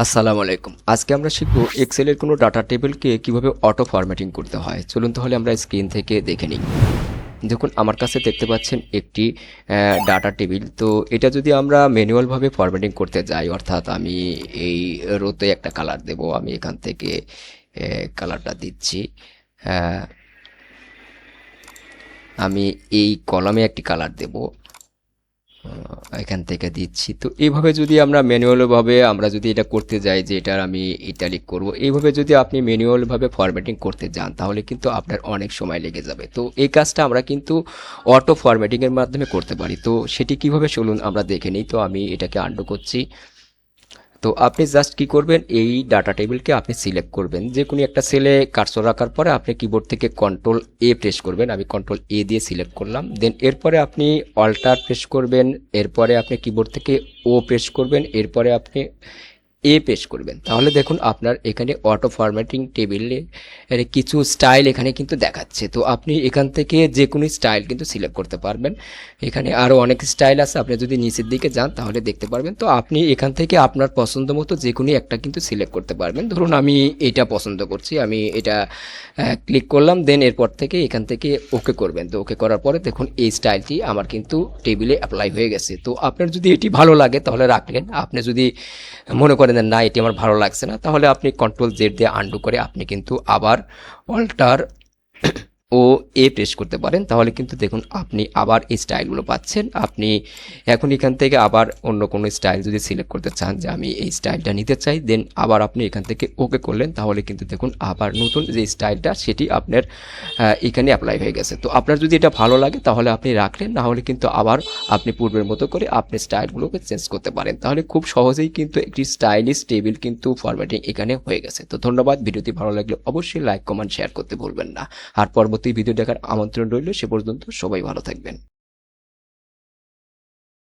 আসসালামু আলাইকুম। আজকে আমরা শিখব এক্সেলের কোনো ডাটা টেবিলকে কিভাবে অটো ফরম্যাটিং করতে হয়। চলুন তাহলে আমরা স্ক্রিন থেকে দেখে নিই। দেখুন আমার কাছে দেখতে পাচ্ছেন একটি ডাটা টেবিল। তো এটা যদি আমরা ম্যানুয়ালভাবে ফরম্যাটিং করতে যাই, অর্থাৎ আমি এই রোতে একটা কালার দেব, আমি এখান থেকে কালারটা দিচ্ছি। আহ, আমি এই কলামে একটি কালার দেব, এখান থেকে দিচ্ছি। তো এইভাবে যদি আমরা ম্যানুয়ালভাবে আমরা যদি এটা করতে যাই যে এটার আমি ইটালিক করব, এইভাবে যদি আপনি ম্যানুয়ালভাবে ফরম্যাটিং করতে যান তাহলে কিন্তু আপনার অনেক সময় লেগে যাবে। তো এই কাজটা আমরা কিন্তু অটো ফরম্যাটিংয়ের মাধ্যমে করতে পারি। তো সেটি কিভাবে চলুন আমরা দেখে নিই। তো আমি এটাকে আন্ডু করছি। তো আপনি জাস্ট কি করবেন, এই ডাটা টেবিলকে আপনি সিলেক্ট করবেন যে কোনো একটা সেলে কার্সর রাখার পরে আপনি কিবোর্ড থেকে কন্ট্রোল এ প্রেস করবেন। আমি কন্ট্রোল এ দিয়ে সিলেক্ট করলাম। দেন এরপরে আপনি অল্টার প্রেস করবেন, এরপরে আপনি কিবোর্ড থেকে ও প্রেস করবেন, এরপরে আপনি এ পেশ করবেন। তাহলে দেখুন আপনার এখানে অটো ফরম্যাটিং টেবিলে কিছু স্টাইল এখানে কিন্তু দেখাচ্ছে। তো আপনি এখান থেকে যে কোনো স্টাইল কিন্তু সিলেক্ট করতে পারবেন। এখানে আরও অনেক স্টাইল আছে, আপনি যদি নিচের দিকে যান তাহলে দেখতে পারবেন। তো আপনি এখান থেকে আপনার পছন্দ মতো যে কোনো একটা কিন্তু সিলেক্ট করতে পারবেন। ধরুন আমি এটা পছন্দ করছি, আমি এটা ক্লিক করলাম। দেন এরপর থেকে এখান থেকে ওকে করবেন। তো ওকে করার পরে দেখুন এই স্টাইলটি আমার কিন্তু টেবিলে অ্যাপ্লাই হয়ে গেছে। তো আপনার যদি এটি ভালো লাগে তাহলে রাখলেন। আপনি যদি মনে করেন যে না এটি আমার ভালো লাগছে না, তাহলে আপনি কন্ট্রোল জেড দিয়ে আন্ডু করে আপনি কিন্তু আবার অল্টার ও এ প্রেস করতে পারেন। তাহলে কিন্তু দেখুন আপনি আবার এই স্টাইলগুলো পাচ্ছেন। আপনি এখন এখান থেকে আবার অন্য কোনো স্টাইল যদি সিলেক্ট করতে চান যে আমি এই স্টাইলটা নিতে চাই, দেন আবার আপনি এখান থেকে ওকে করলেন। তাহলে কিন্তু দেখুন আবার নতুন যে স্টাইলটা সেটি আপনার এখানে অ্যাপ্লাই হয়ে গেছে। তো আপনার যদি এটা ভালো লাগে তাহলে আপনি রাখলেন, না হলে কিন্তু আবার আপনি পূর্বের মতো করে আপনি স্টাইলগুলোকে চেঞ্জ করতে পারেন। তাহলে খুব সহজেই কিন্তু একটি স্টাইলিশ টেবিল কিন্তু ফরম্যাটিং এখানে হয়ে গেছে। তো ধন্যবাদ। ভিডিওটি ভালো লাগলে অবশ্যই লাইক কমেন্ট শেয়ার করতে ভুলবেন না। আর পরবর্তী ভিডিও দেখার আমন্ত্রণ রইল। সে পর্যন্ত সবাই ভালো থাকবেন।